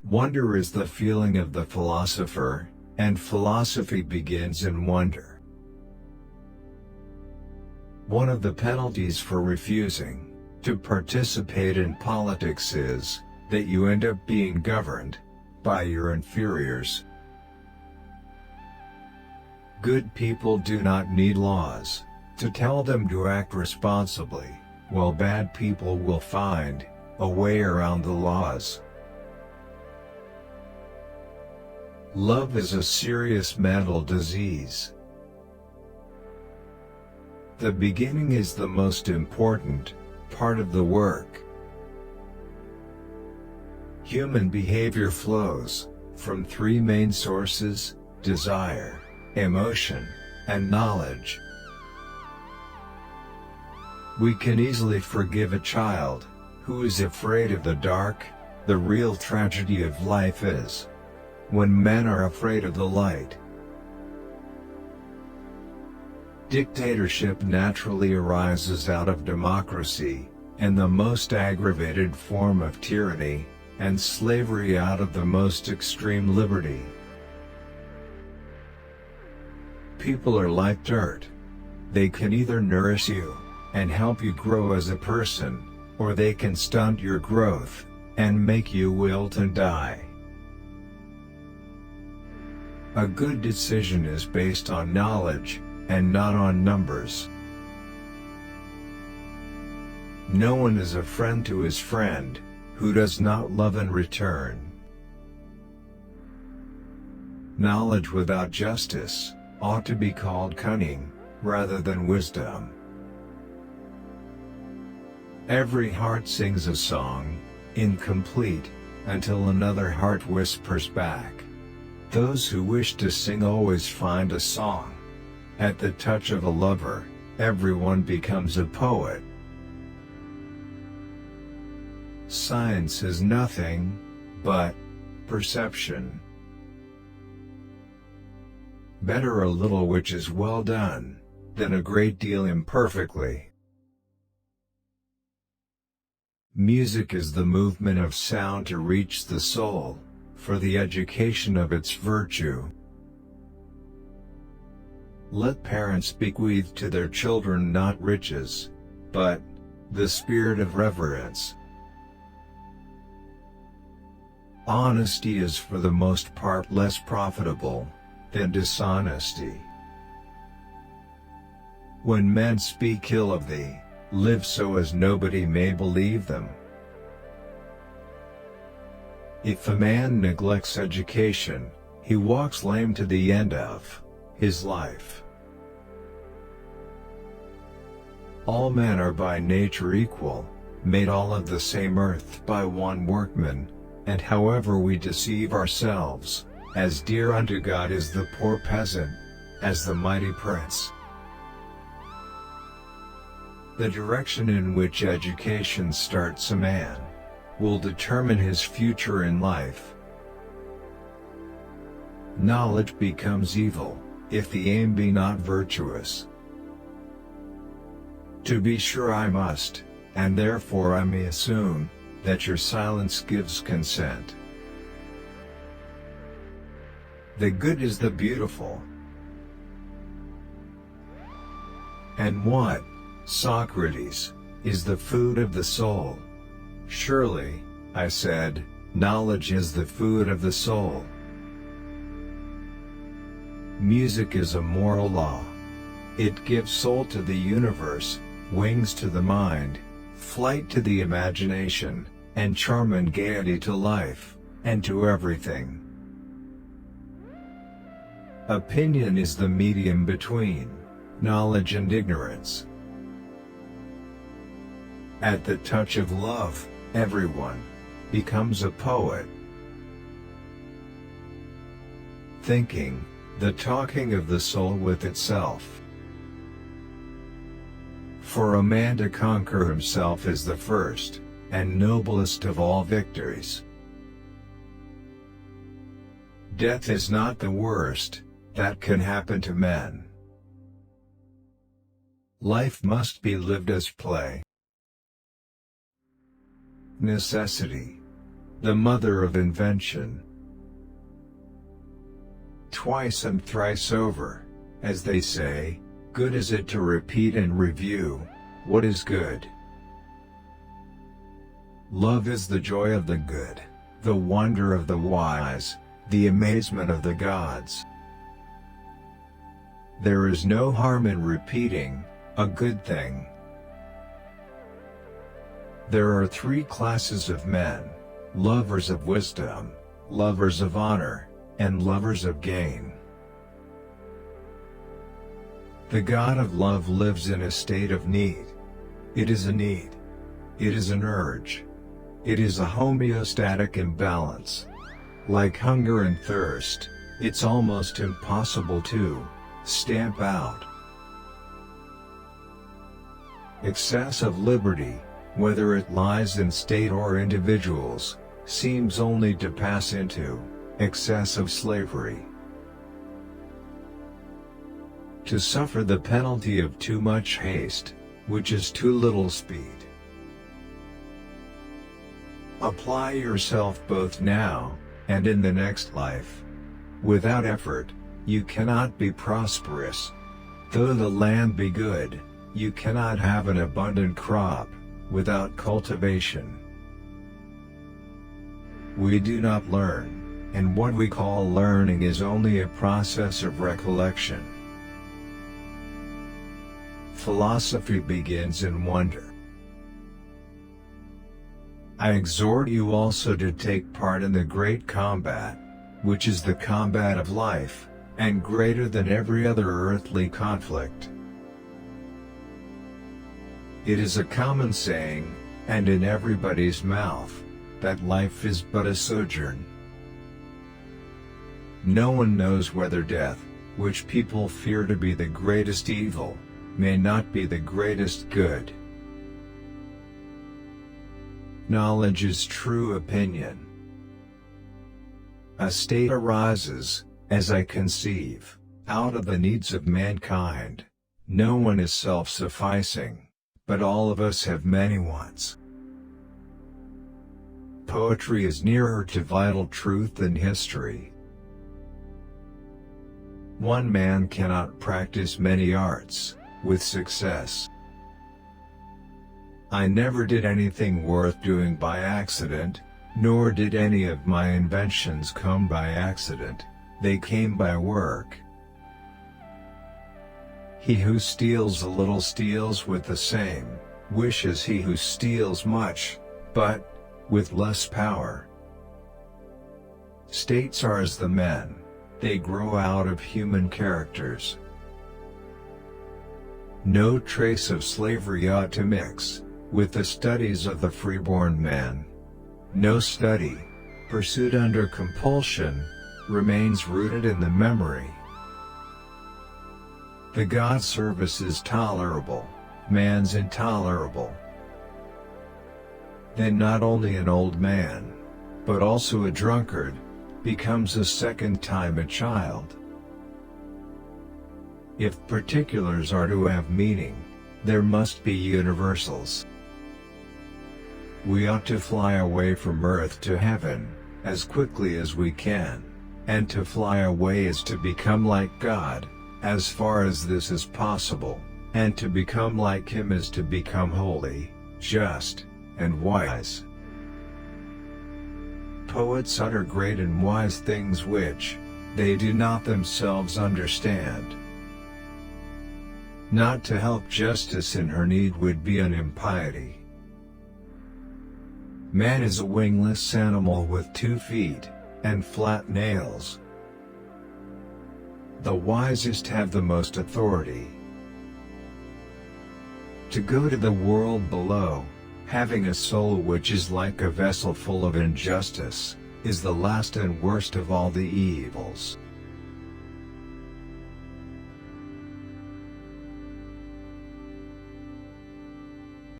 Wonder is the feeling of the philosopher, and philosophy begins in wonder. One of the penalties for refusing to participate in politics is that you end up being governed by your inferiors. Good people do not need laws to tell them to act responsibly, while bad people will find a way around the laws. Love is a serious mental disease. The beginning is the most important part of the work. Human behavior flows from three main sources: desire, emotion, and knowledge. We can easily forgive a child who is afraid of the dark. The real tragedy of life is when men are afraid of the light. Dictatorship naturally arises out of democracy, and the most aggravated form of tyranny, and slavery out of the most extreme liberty. People are like dirt. They can either nourish you and help you grow as a person, or they can stunt your growth and make you wilt and die. A good decision is based on knowledge and not on numbers. No one is a friend to his friend who does not love in return. Knowledge without justice ought to be called cunning rather than wisdom. Every heart sings a song, incomplete, until another heart whispers back. Those who wish to sing always find a song. At the touch of a lover, everyone becomes a poet. Science is nothing but perception. Better a little which is well done than a great deal imperfectly. Music is the movement of sound to reach the soul, for the education of its virtue. Let parents bequeath to their children not riches, but the spirit of reverence. Honesty is for the most part less profitable than dishonesty. When men speak ill of thee, live so as nobody may believe them. If a man neglects education, he walks lame to the end of his life. All men are by nature equal, made all of the same earth by one workman, and however we deceive ourselves, as dear unto God is the poor peasant, as the mighty prince. The direction in which education starts a man will determine his future in life. Knowledge becomes evil if the aim be not virtuous. To be sure I must, and therefore I may assume, that your silence gives consent. The good is the beautiful. And what, Socrates, is the food of the soul? Surely, I said, knowledge is the food of the soul. Music is a moral law. It gives soul to the universe, wings to the mind, flight to the imagination, and charm and gaiety to life, and to everything. Opinion is the medium between knowledge and ignorance. At the touch of love, everyone becomes a poet. Thinking, the talking of the soul with itself. For a man to conquer himself is the first and noblest of all victories. Death is not the worst that can happen to men. Life must be lived as play. Necessity the mother of invention. Twice and thrice over, as they say, good is it to repeat and review what is good. Love is the joy of the good, the wonder of the wise, the amazement of the gods. There is no harm in repeating a good thing. There are three classes of men: lovers of wisdom, lovers of honor, and lovers of gain. The God of love lives in a state of need. It is a need. It is an urge. It is a homeostatic imbalance. Like hunger and thirst, it's almost impossible to stamp out. Excess of liberty, whether it lies in state or individuals, seems only to pass into excess of slavery. To suffer the penalty of too much haste, which is too little speed. Apply yourself both now and in the next life. Without effort, you cannot be prosperous. Though the land be good, you cannot have an abundant crop without cultivation. We do not learn, and what we call learning is only a process of recollection. Philosophy begins in wonder. I exhort you also to take part in the great combat, which is the combat of life, and greater than every other earthly conflict. It is a common saying, and in everybody's mouth, that life is but a sojourn. No one knows whether death, which people fear to be the greatest evil, may not be the greatest good. Knowledge is true opinion. A state arises, as I conceive, out of the needs of mankind. No one is self-sufficing, but all of us have many wants. Poetry is nearer to vital truth than history. One man cannot practice many arts with success. I never did anything worth doing by accident, nor did any of my inventions come by accident, they came by work. He who steals a little steals with the same wish as he who steals much, but with less power. States are as the men, they grow out of human characters. No trace of slavery ought to mix with the studies of the freeborn man. No study, pursued under compulsion, remains rooted in the memory. The God service is tolerable, man's intolerable. Then not only an old man, but also a drunkard, becomes a second time a child. If particulars are to have meaning, there must be universals. We ought to fly away from earth to heaven, as quickly as we can, and to fly away is to become like God, as far as this is possible, and to become like Him is to become holy, just, and wise. Poets utter great and wise things which they do not themselves understand. Not to help justice in her need would be an impiety. Man is a wingless animal with 2 feet, and flat nails. The wisest have the most authority. To go to the world below, having a soul which is like a vessel full of injustice, is the last and worst of all the evils.